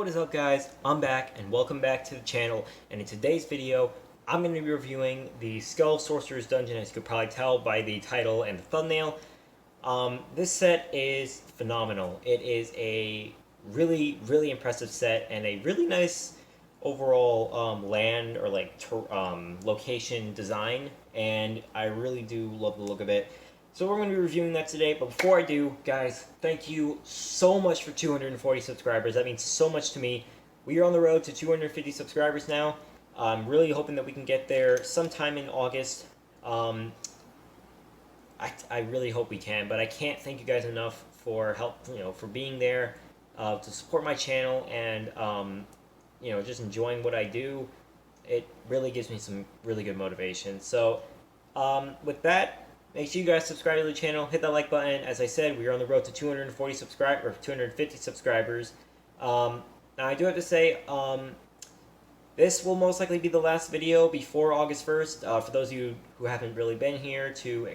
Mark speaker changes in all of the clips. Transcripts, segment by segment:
Speaker 1: What is up, guys? I'm back and welcome back to the channel, and in today's video I'm going to be reviewing the Skull Sorcerer's Dungeon, as you could probably tell by the title and the thumbnail. This set is phenomenal. It is a really impressive set and a really nice overall land or location design, and I really do love the look of it. So we're going to be reviewing that today, but before I do, guys, thank you so much for 240 subscribers. That means so much to me. We are on the road to 250 subscribers now. I'm really hoping that we can get there sometime in August. I really hope we can, but I can't thank you guys enough for for being there, to support my channel, and just enjoying what I do. It really gives me some really good motivation. So with that, make sure you guys subscribe to the channel, hit that like button. As I said, we are on the road to 250 subscribers. Now I do have to say, this will most likely be the last video before August 1st. For those of you who haven't really been here to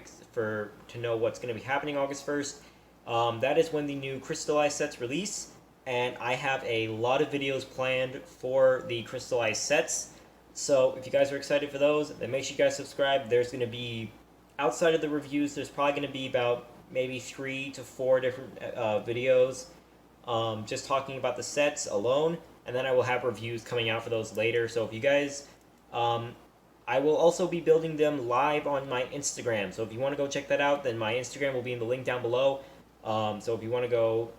Speaker 1: know what's going to be happening August 1st, that is when the new crystallized sets release, and I have a lot of videos planned for the crystallized sets. So if you guys are excited for those, then make sure you guys subscribe. There's going to be, outside of the reviews, there's probably going to be about maybe 3 to 4 different videos just talking about the sets alone, and then I will have reviews coming out for those later. So if you guys, I will also be building them live on my Instagram, so if you want to go check that out, then my Instagram will be in the link down below. So if you want to go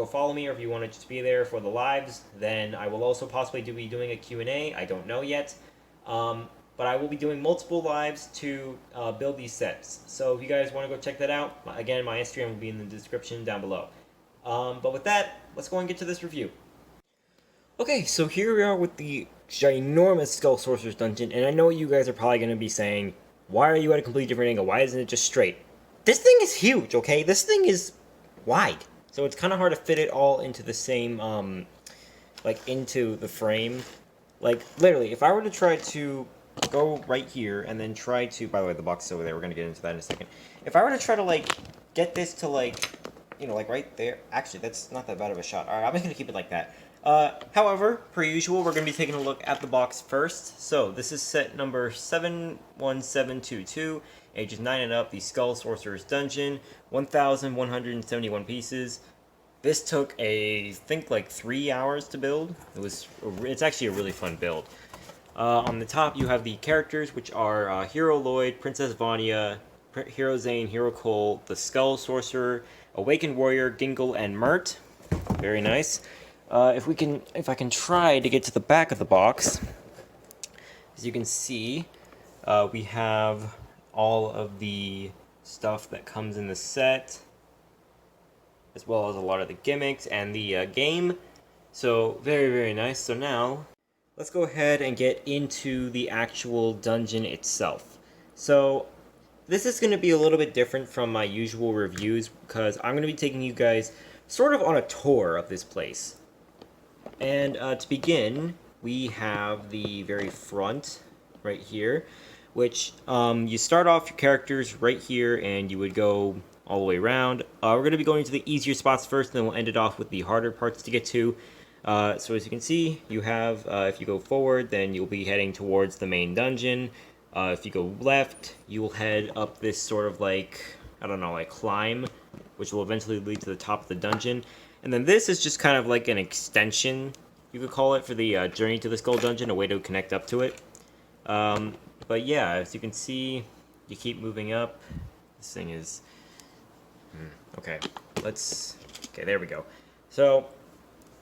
Speaker 1: follow me, or if you want to just be there for the lives, then I will also possibly be doing a Q&A. I don't know yet. But I will be doing multiple lives to build these sets. So if you guys want to go check that out, again, my Instagram will be in the description down below. But with that, let's go and get to this review. Okay, so here we are with the ginormous Skull Sorcerer's Dungeon, and I know you guys are probably going to be saying, why are you at a completely different angle? Why isn't it just straight? This thing is huge, okay? This thing is wide. So it's kind of hard to fit it all into the same, into the frame. Like, literally, if I were to try to go right here and then try to, by the way, the box is over there, we're going to get into that in a second. If I were to try to, get this to, right there, actually, that's not that bad of a shot. Alright, I'm just going to keep it like that. However, per usual, we're going to be taking a look at the box first. So, this is set number 71722, ages 9 and up, the Skull Sorcerer's Dungeon, 1,171 pieces. This took, I think, 3 hours to build. It's actually a really fun build. On the top, you have the characters, which are Hero Lloyd, Princess Vania, Hero Zayn, Hero Cole, the Skull Sorcerer, Awakened Warrior, Gingle, and Mert. Very nice. If I can try to get to the back of the box, as you can see, we have all of the stuff that comes in the set, as well as a lot of the gimmicks and the game. So very nice. So now, let's go ahead and get into the actual dungeon itself. So, this is going to be a little bit different from my usual reviews, because I'm going to be taking you guys sort of on a tour of this place. And to begin, we have the very front right here, which you start off your characters right here, and you would go all the way around. We're going to be going to the easier spots first, and then we'll end it off with the harder parts to get to. So as you can see, you have, if you go forward, then you'll be heading towards the main dungeon. If you go left, you will head up this sort of climb, which will eventually lead to the top of the dungeon. And then this is just kind of like an extension, you could call it, for the journey to the Skull Dungeon, a way to connect up to it. But yeah, as you can see, you keep moving up. This thing is... Okay, there we go. So,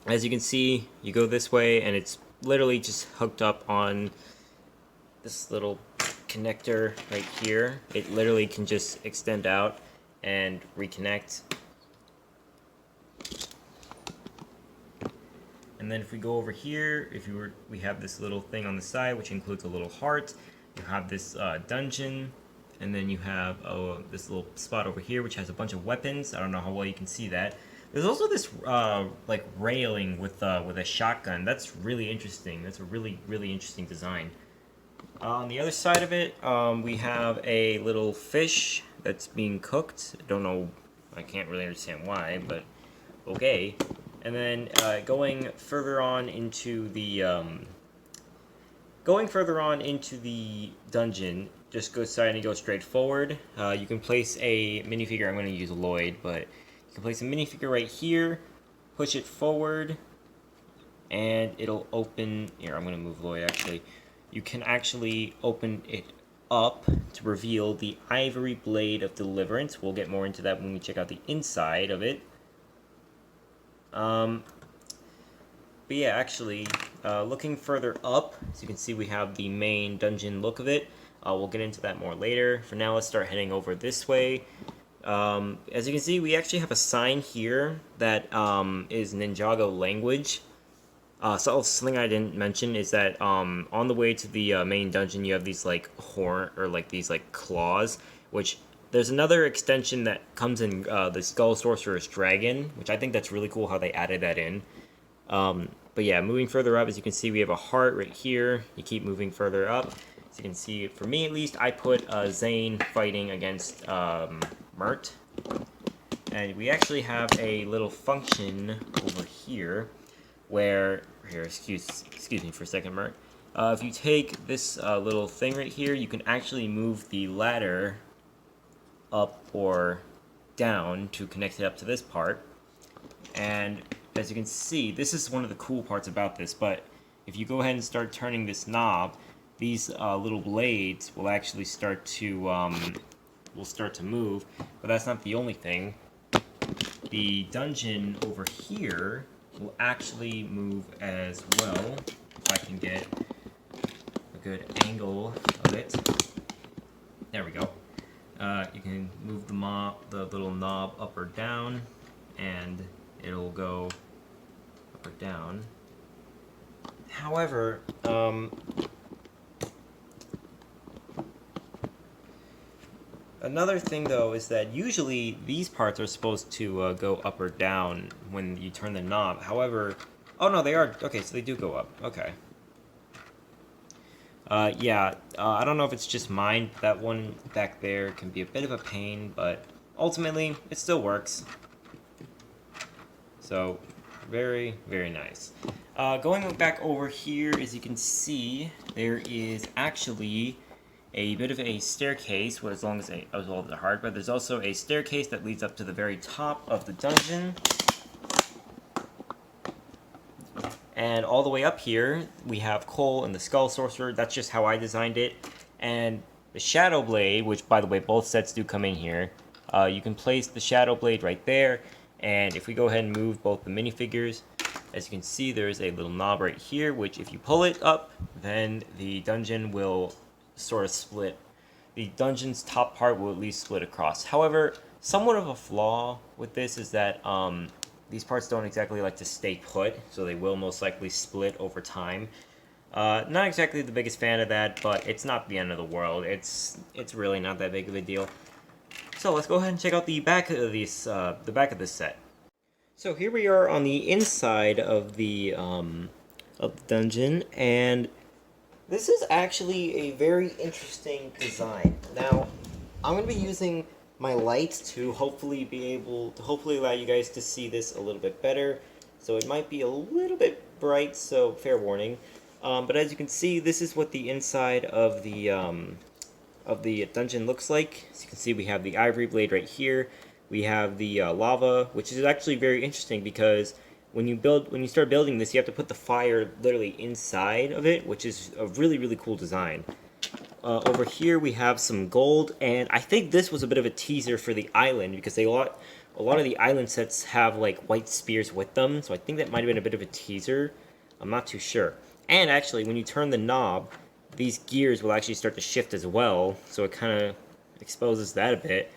Speaker 1: as you can see, you go this way, and it's literally just hooked up on this little connector right here. It literally can just extend out and reconnect. And then if we go over here, we have this little thing on the side, which includes a little heart. You have this dungeon, and then you have this little spot over here, which has a bunch of weapons. I don't know how well you can see that. There's also this railing with a shotgun. That's really interesting. That's a really interesting design. On the other side of it, we have a little fish that's being cooked. I don't know. I can't really understand why, but okay. And then going further on into the dungeon, just go side and go straight forward. You can place a minifigure. I'm going to use Lloyd, but you can place a minifigure right here, push it forward, and it'll open. Here, I'm going to move Lloyd actually. You can actually open it up to reveal the Ivory Blade of Deliverance. We'll get more into that when we check out the inside of it. But yeah, actually, looking further up, as you can see, we have the main dungeon look of it. We'll get into that more later. For now, let's start heading over this way. As you can see, we actually have a sign here that is Ninjago language. So something I didn't mention is that on the way to the main dungeon, you have these like horn or like these like claws, which there's another extension that comes in the Skull Sorcerer's Dragon, which I think that's really cool how they added that in. But yeah, moving further up, as you can see, we have a heart right here. You keep moving further up. As you can see, for me at least, I put Zayn fighting against Mert. And we actually have a little function over here where, excuse me for a second, Mert. If you take this little thing right here, you can actually move the ladder up or down to connect it up to this part. And as you can see, this is one of the cool parts about this, but if you go ahead and start turning this knob, these little blades will actually start to move, but that's not the only thing. The dungeon over here will actually move as well, if I can get a good angle of it. There we go. You can move the little knob up or down, and it'll go up or down. However, another thing though is that usually these parts are supposed to go up or down when you turn the knob. However, oh no, they are, okay, so they do go up, okay. Yeah, I don't know if it's just mine, that one back there can be a bit of a pain, but ultimately, it still works. So, very, very nice. Going back over here, as you can see, there is actually a bit of a staircase, as well as a heart, but there's also a staircase that leads up to the very top of the dungeon. And all the way up here, we have Cole and the Skull Sorcerer. That's just how I designed it. And the Shadow Blade, which, by the way, both sets do come in here. You can place the Shadow Blade right there. And if we go ahead and move both the minifigures, as you can see, there's a little knob right here, which if you pull it up, then the dungeon will sort of split. The dungeon's top part will at least split across. However, somewhat of a flaw with this is that these parts don't exactly like to stay put, so they will most likely split over time. Not exactly the biggest fan of that, but it's not the end of the world. It's really not that big of a deal. So let's go ahead and check out the back of this set. So here we are on the inside of the dungeon, and this is actually a very interesting design. Now, I'm going to be using my lights to hopefully allow you guys to see this a little bit better. So it might be a little bit bright, so fair warning. But as you can see, this is what the inside of the dungeon looks like. As you can see, we have the Ivory Blade right here. We have the lava, which is actually very interesting because when you start building this, you have to put the fire literally inside of it, which is a really, really cool design. Over here we have some gold, and I think this was a bit of a teaser for the island because a lot of the island sets have like white spears with them, so I think that might have been a bit of a teaser. I'm not too sure. And actually, when you turn the knob, these gears will actually start to shift as well, so it kind of exposes that a bit.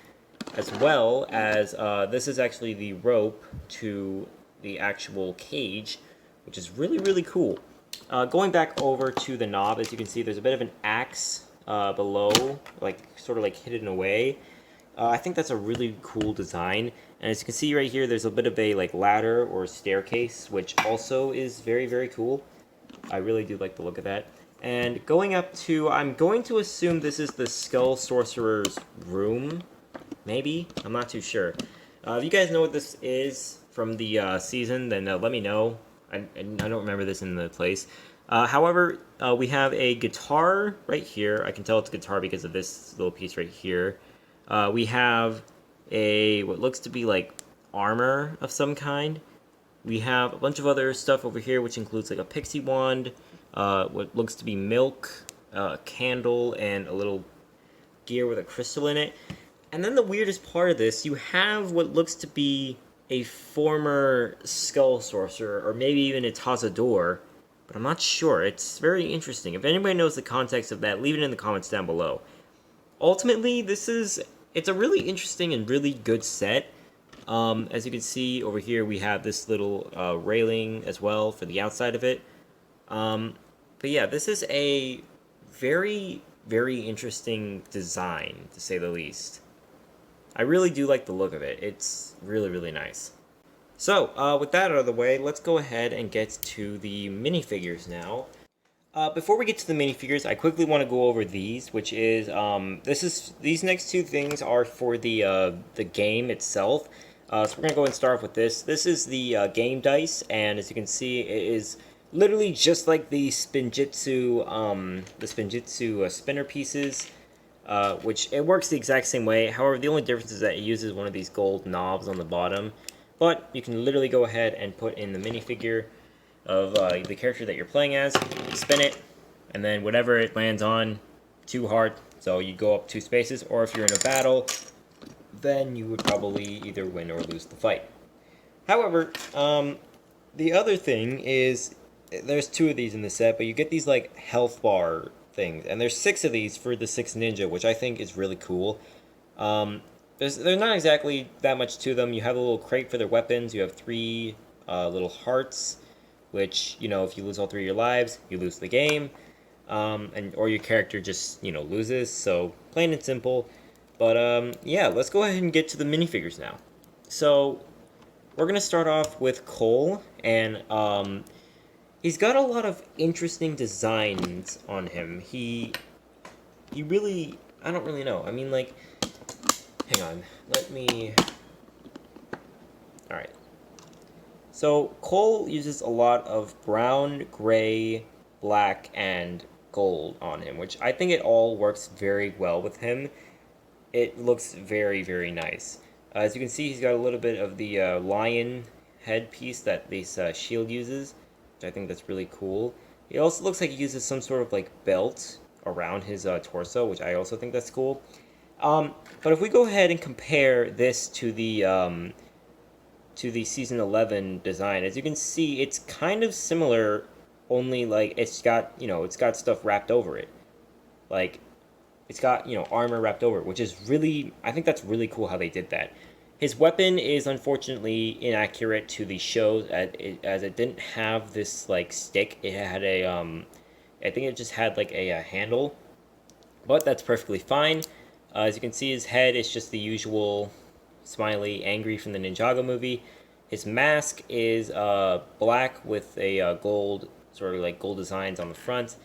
Speaker 1: As well as, this is actually the rope to the actual cage, which is really, really cool. Going back over to the knob, as you can see, there's a bit of an axe below, sort of hidden away. I think that's a really cool design. And as you can see right here, there's a bit of a ladder or staircase, which also is very, very cool. I really do like the look of that. And going up to, I'm going to assume this is the Skull Sorcerer's room. Maybe? I'm not too sure. If you guys know what this is, from the season, then let me know. I don't remember this in the place. However, we have a guitar right here. I can tell it's a guitar because of this little piece right here. We have what looks to be like armor of some kind. We have a bunch of other stuff over here, which includes like a pixie wand, what looks to be milk, a candle, and a little gear with a crystal in it. And then the weirdest part of this, you have what looks to be a former skull sorcerer, or maybe even it's Hazador, but I'm not sure. It's very interesting. If anybody knows the context of that, leave it in the comments down below. Ultimately, it's a really interesting and really good set. As you can see over here, we have this little railing as well for the outside of it. But yeah, this is a very, very interesting design, to say the least. I really do like the look of it. It's really, really nice. So, with that out of the way, let's go ahead and get to the minifigures now. Before we get to the minifigures, I quickly want to go over these, which is, these next two things are for the game itself. So we're going to go ahead and start off with this. This is the game dice, and as you can see, it is literally just like the Spinjutsu Spinner pieces, which it works the exact same way. However, the only difference is that it uses one of these gold knobs on the bottom. But you can literally go ahead and put in the minifigure of the character that you're playing as, spin it, and then whatever it lands on, 2 heart, so you go up 2 spaces, or if you're in a battle, then you would probably either win or lose the fight. However, the other thing is, there's 2 of these in the set, but you get these like health bar things, and there's 6 of these for the 6 ninja, which I think is really cool. There's not exactly that much to them. You have a little crate for their weapons, you have 3 little hearts, which, you know, if you lose all 3 of your lives, you lose the game, or your character just, you know, loses, so plain and simple. But, yeah, let's go ahead and get to the minifigures now. So, we're going to start off with Cole, and, he's got a lot of interesting designs on him. He really, I don't really know. I mean, like, hang on, alright. So, Cole uses a lot of brown, gray, black, and gold on him, which I think it all works very well with him. It looks very, very nice. As you can see, he's got a little bit of the lion headpiece that this shield uses, which I think that's really cool. It also looks like he uses some sort of like belt around his torso, which I also think that's cool. But if we go ahead and compare this to the season 11 design, as you can see, it's kind of similar, only like it's got, you know, it's got stuff wrapped over it. Like, it's got, you know, armor wrapped over it, which is really, I think that's really cool how they did that. His weapon is unfortunately inaccurate to the show, as it didn't have this, like, stick. It had a, I think it just had, like, a handle. But that's perfectly fine. As you can see, his head is just the usual smiley, angry from the Ninjago movie. His mask is black with a gold, sort of like gold designs on the front.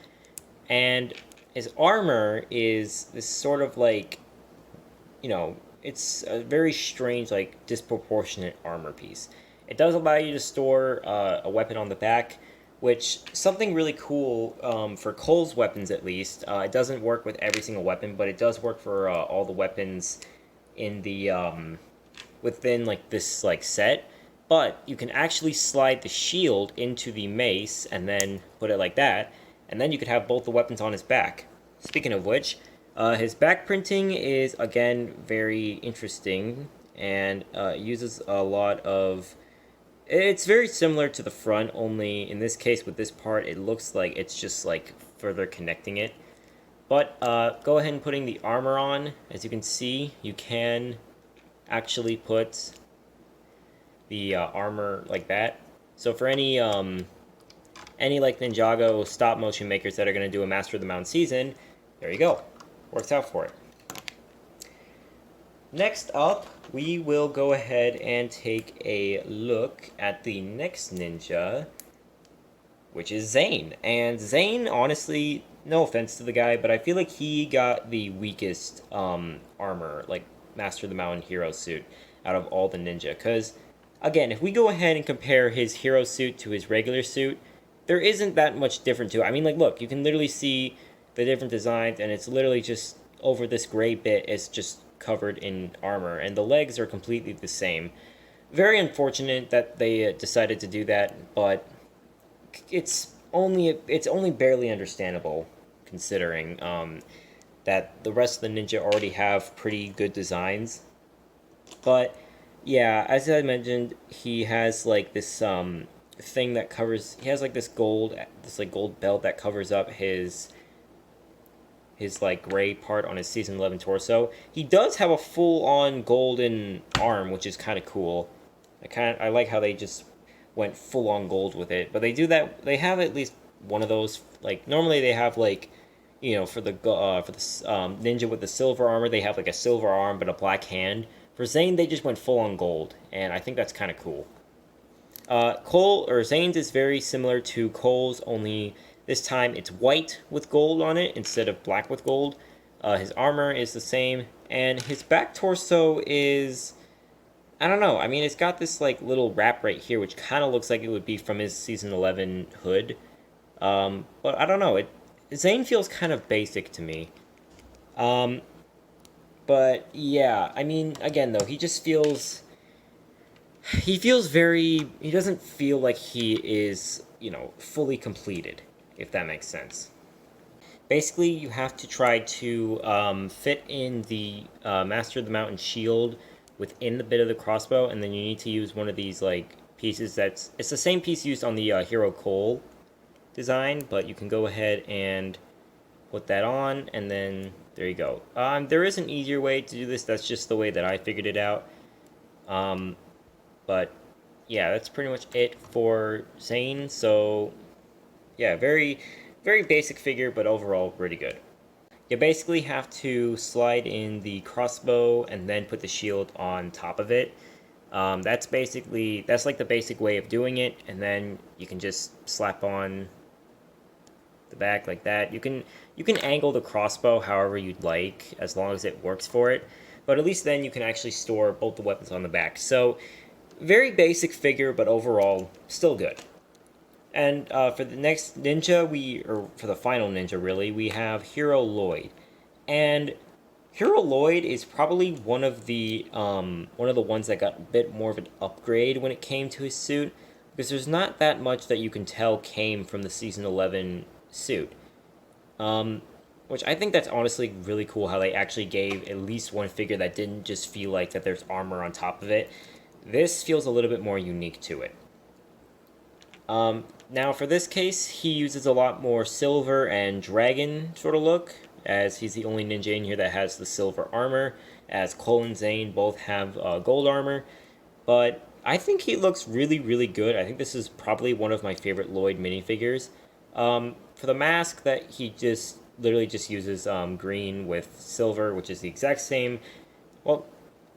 Speaker 1: And his armor is this sort of like, you know, it's a very strange, like, disproportionate armor piece. It does allow you to store a weapon on the back, which, something really cool for Cole's weapons at least. It doesn't work with every single weapon, but it does work for all the weapons in the, within, like, this, like, set. But you can actually slide the shield into the mace and then put it like that, and then you could have both the weapons on his back. Speaking of which, his back printing is, again, very interesting, and uses a lot of... It's very similar to the front, only in this case, with this part, it looks like it's just, like, further connecting it. But go ahead and putting the armor on. As you can see, you can actually put the armor like that. So for any like Ninjago stop motion makers that are going to do a Master of the Mountain season, there you go. Works out for it. Next up, we will go ahead and take a look at the next ninja, which is Zayn. And Zayn, honestly, no offense to the guy, but I feel like he got the weakest armor, like Master of the Mountain hero suit, out of all the ninja. Because again, if we go ahead and compare his hero suit to his regular suit, there isn't that much different to it. I mean, like, look, you can literally see the different designs, and it's literally just over this gray bit, it's just covered in armor, and the legs are completely the same. Very unfortunate that they decided to do that, but it's only barely understandable considering that the rest of the ninja already have pretty good designs. But yeah, as I mentioned, he has like this thing that covers. He has like this like gold belt that covers up his like gray part on his season 11 torso. He does have a full on golden arm, which is kind of cool. I like how they just went full on gold with it. But they do that. They have at least one of those. Like normally they have like, for the ninja with the silver armor, they have like a silver arm but a black hand. For Zayn, they just went full on gold, and I think that's kind of cool. Zayn's is very similar to Cole's, only this time it's white with gold on it instead of black with gold. His armor is the same, and his back torso is, I don't know. I mean, it's got this like little wrap right here, which kind of looks like it would be from his season 11 hood. But I don't know. Zayn feels kind of basic to me. But yeah, I mean, again though, he doesn't feel like he is, fully completed, if that makes sense. Basically, you have to try to fit in the Master of the Mountain shield within the bit of the crossbow, and then you need to use one of these like pieces it's the same piece used on the Hero Cole design, but you can go ahead and put that on, and then there you go. There is an easier way to do this. That's just the way that I figured it out. But yeah, that's pretty much it for Zayn. So yeah, very, very basic figure, but overall pretty good. You basically have to slide in the crossbow and then put the shield on top of it. That's like the basic way of doing it, and then you can just slap on the back like that. You can angle the crossbow however you'd like, as long as it works for it. But at least then you can actually store both the weapons on the back. So very basic figure, but overall still good. And for the next ninja, for the final ninja really, we have Hero Lloyd. And Hero Lloyd is probably one of the ones that got a bit more of an upgrade when it came to his suit, because there's not that much that you can tell came from the season 11 suit. Which I think that's honestly really cool how they actually gave at least one figure that didn't just feel like that there's armor on top of it. This feels a little bit more unique to it. Now for this case, he uses a lot more silver and dragon sort of look, as he's the only ninja in here that has the silver armor, as Cole and Zayn both have gold armor. But I think he looks really, really good. I think this is probably one of my favorite Lloyd minifigures. For the mask, that he literally just uses green with silver, which is the exact same. Well,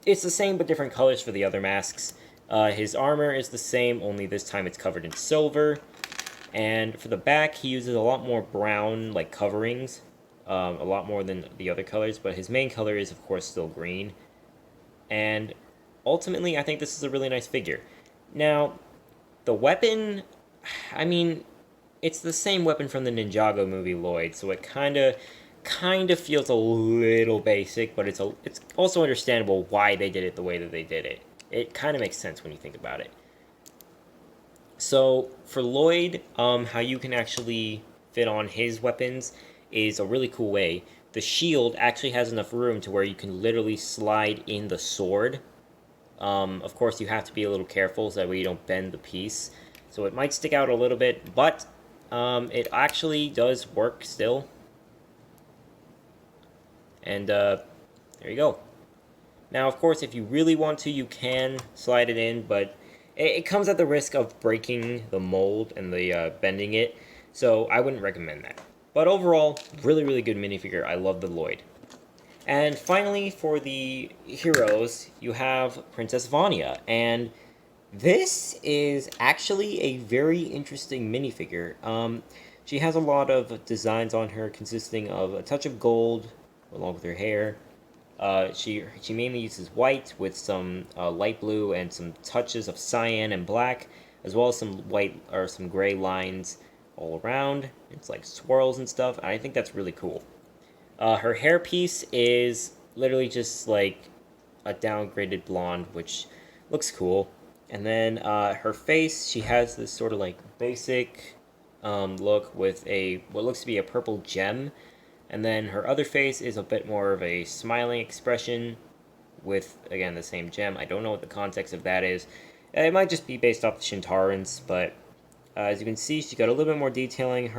Speaker 1: it's the same but different colors for the other masks. His armor is the same, only this time it's covered in silver. And for the back, he uses a lot more brown, like, coverings. A lot more than the other colors, but his main color is, of course, still green. And ultimately, I think this is a really nice figure. Now, the weapon, I mean, it's the same weapon from the Ninjago movie Lloyd, so it kind of feels a little basic, but it's also understandable why they did it the way that they did it. It kind of makes sense when you think about it. So for Lloyd, how you can actually fit on his weapons is a really cool way. The shield actually has enough room to where you can literally slide in the sword. Of course, you have to be a little careful so that way you don't bend the piece. So it might stick out a little bit, but it actually does work still. And there you go. Now, of course, if you really want to, you can slide it in, but it comes at the risk of breaking the mold and the bending it, so I wouldn't recommend that. But overall, really, really good minifigure. I love the Lloyd. And finally, for the heroes, you have Princess Vania, and this is actually a very interesting minifigure. She has a lot of designs on her consisting of a touch of gold along with her hair, She mainly uses white with some light blue and some touches of cyan and black, as well as some white or some gray lines all around. It's like swirls and stuff. And I think that's really cool. Her hairpiece is literally just like a downgraded blonde, which looks cool. And then her face, she has this sort of like basic look with a what looks to be a purple gem. And then her other face is a bit more of a smiling expression with, again, the same gem. I don't know what the context of that is. It might just be based off the Shintarans, but as you can see, she got a little bit more detailing.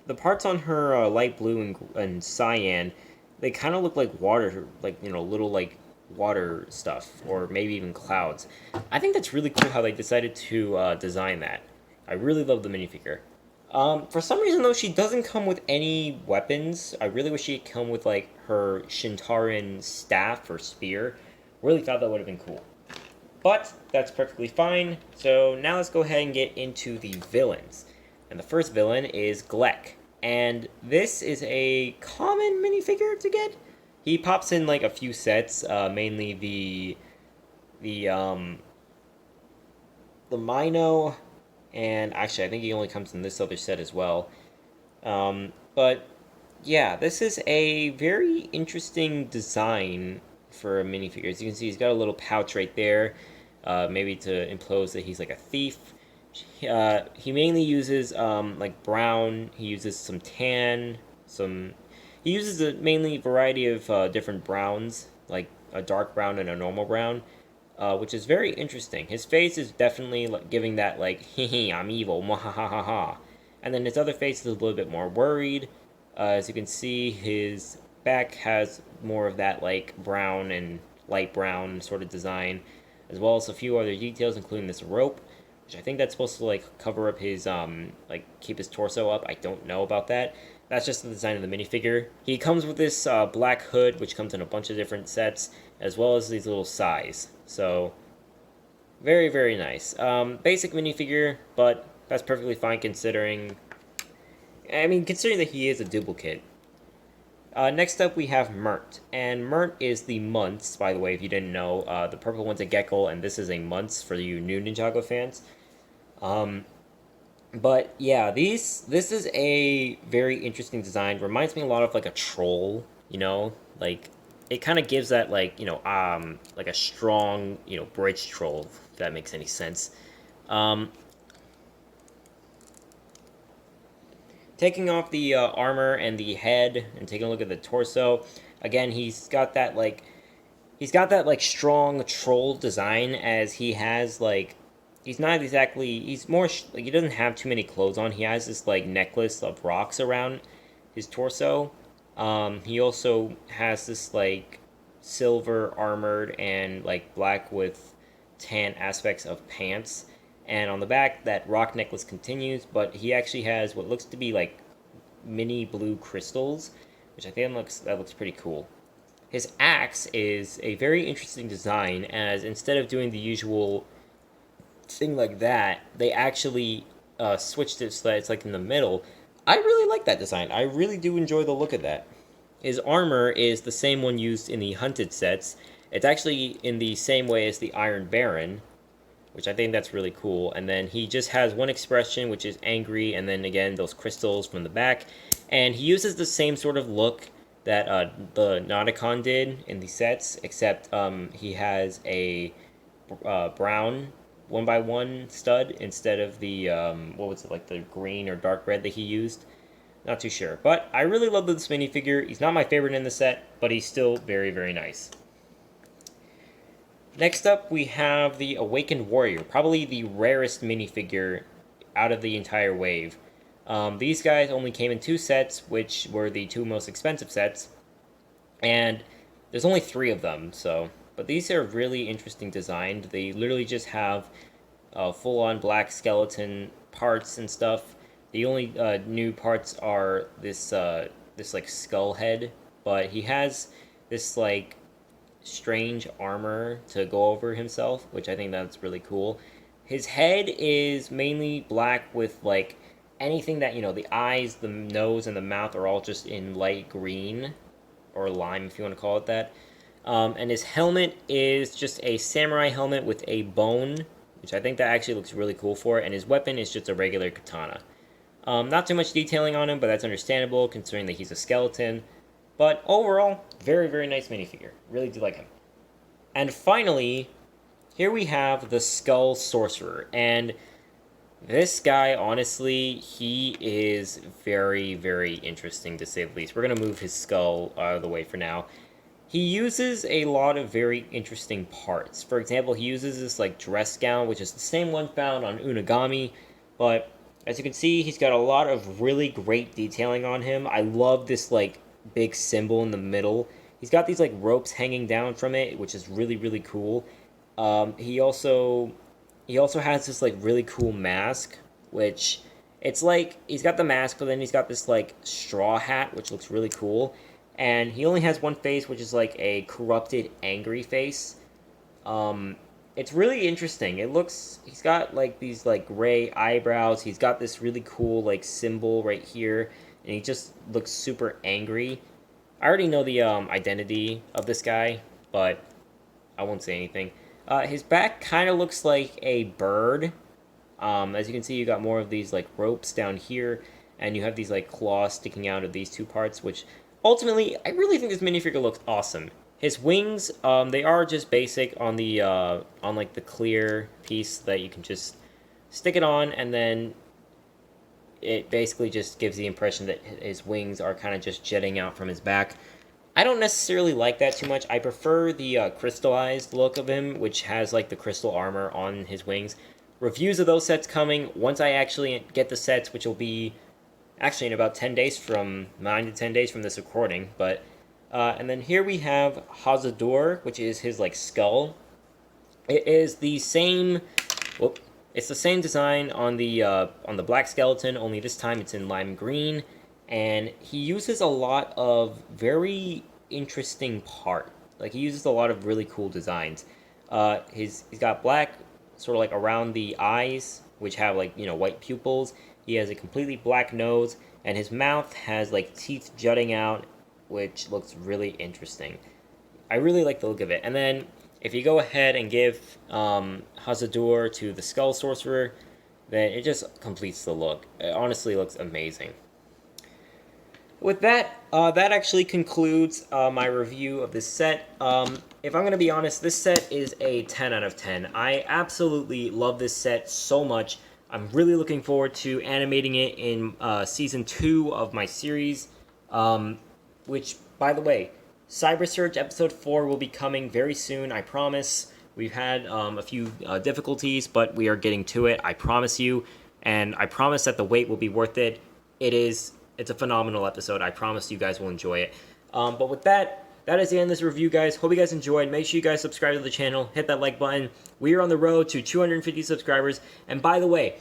Speaker 1: The parts on her light blue and cyan, they kind of look like water, like little like water stuff, or maybe even clouds. I think that's really cool how they decided to design that. I really love the minifigure. For some reason though, she doesn't come with any weapons. I really wish she'd come with like her Shintaran staff or spear. Really thought that would have been cool. But that's perfectly fine. So now let's go ahead and get into the villains. And the first villain is Gleck. And this is a common minifigure to get. He pops in like a few sets, mainly the Mino, and actually I think he only comes in this other set as well. But yeah, this is a very interesting design for a minifigure. As you can see, he's got a little pouch right there, maybe to impose that he's like a thief. He mainly uses like brown. He uses some tan. He uses a mainly variety of different browns, like a dark brown and a normal brown, which is very interesting. His face is definitely like giving that like hee I'm evil, mwahahaha. And then his other face is a little bit more worried. As you can see, his back has more of that like brown and light brown sort of design, as well as a few other details, including this rope, which I think that's supposed to like cover up his like keep his torso up. I don't know about that. That's just the design of the minifigure. He comes with this black hood, which comes in a bunch of different sets, as well as these little sais. So very, very nice. Basic minifigure, but that's perfectly fine considering. I mean, considering that he is a duplicate. Next up, we have Mert. And Mert is the Months, by the way, if you didn't know. The purple one's a Gecko, and this is a Months for you new Ninjago fans. But yeah, this is a very interesting design. Reminds me a lot of like a troll, like it kind of gives that like like a strong bridge troll, if that makes any sense. Taking off the armor and the head and taking a look at the torso, again he's got that like strong troll design, as he has like he's not exactly he's more like he doesn't have too many clothes on. He has this like necklace of rocks around his torso. He also has this like silver armored and like black with tan aspects of pants. And on the back, that rock necklace continues, but he actually has what looks to be like mini blue crystals, which I think looks pretty cool. His axe is a very interesting design, as instead of doing the usual thing like that, they actually switched it so that it's like in the middle. I really like that design. I really do enjoy the look of that. His armor is the same one used in the Hunted sets. It's actually in the same way as the Iron Baron, which I think that's really cool. And then he just has one expression, which is angry, and then again those crystals from the back. And he uses the same sort of look that the Nauticon did in the sets, except he has a brown 1x1 stud instead of the what was it, like the green or dark red that he used. Not too sure, but I really love this minifigure. He's not my favorite in the set, but he's still very, very nice. Next up, we have the Awakened Warrior, probably the rarest minifigure out of the entire wave. These guys only came in 2 sets, which were the 2 most expensive sets, and there's only 3 of them, but these are really interesting designed. They literally just have full-on black skeleton parts and stuff. The only new parts are this like skull head, but he has this like strange armor to go over himself, which I think that's really cool. His head is mainly black with like anything that the eyes, the nose, and the mouth are all just in light green. or lime, if you want to call it that. And his helmet is just a samurai helmet with a bone, which I think that actually looks really cool for it. And his weapon is just a regular katana. Not too much detailing on him, but that's understandable considering that he's a skeleton. But overall, very, very nice minifigure. Really do like him. And finally, here we have the Skull Sorcerer. And this guy, honestly, he is very, very interesting to say the least. We're going to move his skull out of the way for now. He uses a lot of very interesting parts. For example, he uses this like dress gown, which is the same one found on Unagami, but as you can see, he's got a lot of really great detailing on him. I love this like big symbol in the middle. He's got these like ropes hanging down from it, which is really, really cool. He also has this like really cool mask, which it's like he's got the mask, but then he's got this like straw hat, which looks really cool. And he only has one face, which is like a corrupted, angry face. It's really interesting. He's got like these like gray eyebrows. He's got this really cool like symbol right here, and he just looks super angry. I already know the identity of this guy, but I won't say anything. His back kind of looks like a bird. As you can see, you got more of these like ropes down here, and you have these like claws sticking out of these two parts, which ultimately, I really think this minifigure looks awesome. His wings, they are just basic on the on like the clear piece that you can just stick it on, and then it basically just gives the impression that his wings are kind of just jetting out from his back. I don't necessarily like that too much. I prefer the crystallized look of him, which has like the crystal armor on his wings. Reviews of those sets coming once I actually get the sets, which will be actually in about 10 days from 9 to 10 days from this recording. But and then here we have Hazador, which is his like skull. It is the same. Whoop, it's the same design on the black skeleton, only this time it's in lime green, and he uses a lot of very interesting part. Like he uses a lot of really cool designs. He's got black sort of like around the eyes, which have like white pupils. He has a completely black nose, and his mouth has like teeth jutting out, which looks really interesting. I really like the look of it. And then if you go ahead and give Hazador to the Skull Sorcerer, then it just completes the look. It honestly looks amazing. With that, that actually concludes my review of this set. If I'm going to be honest, this set is a 10 out of 10. I absolutely love this set so much. I'm really looking forward to animating it in Season 2 of my series, which, by the way, Cyber Search Episode 4 will be coming very soon, I promise. We've had a few difficulties, but we are getting to it, I promise you. And I promise that the wait will be worth it. It's a phenomenal episode. I promise you guys will enjoy it. But with that, that is the end of this review, guys. Hope you guys enjoyed. Make sure you guys subscribe to the channel. Hit that like button. We are on the road to 250 subscribers. And by the way,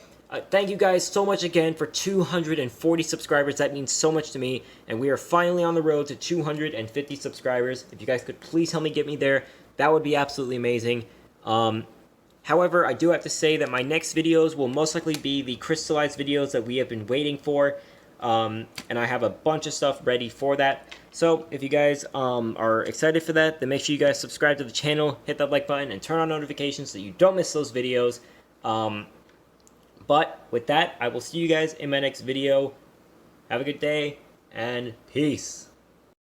Speaker 1: thank you guys so much again for 240 subscribers. That means so much to me. And we are finally on the road to 250 subscribers. If you guys could please help me get me there, that would be absolutely amazing. However, I do have to say that my next videos will most likely be the crystallized videos that we have been waiting for. And I have a bunch of stuff ready for that. So if you guys are excited for that, then make sure you guys subscribe to the channel, hit that like button, and turn on notifications so you don't miss those videos. But with that, I will see you guys in my next video. Have a good day, and peace.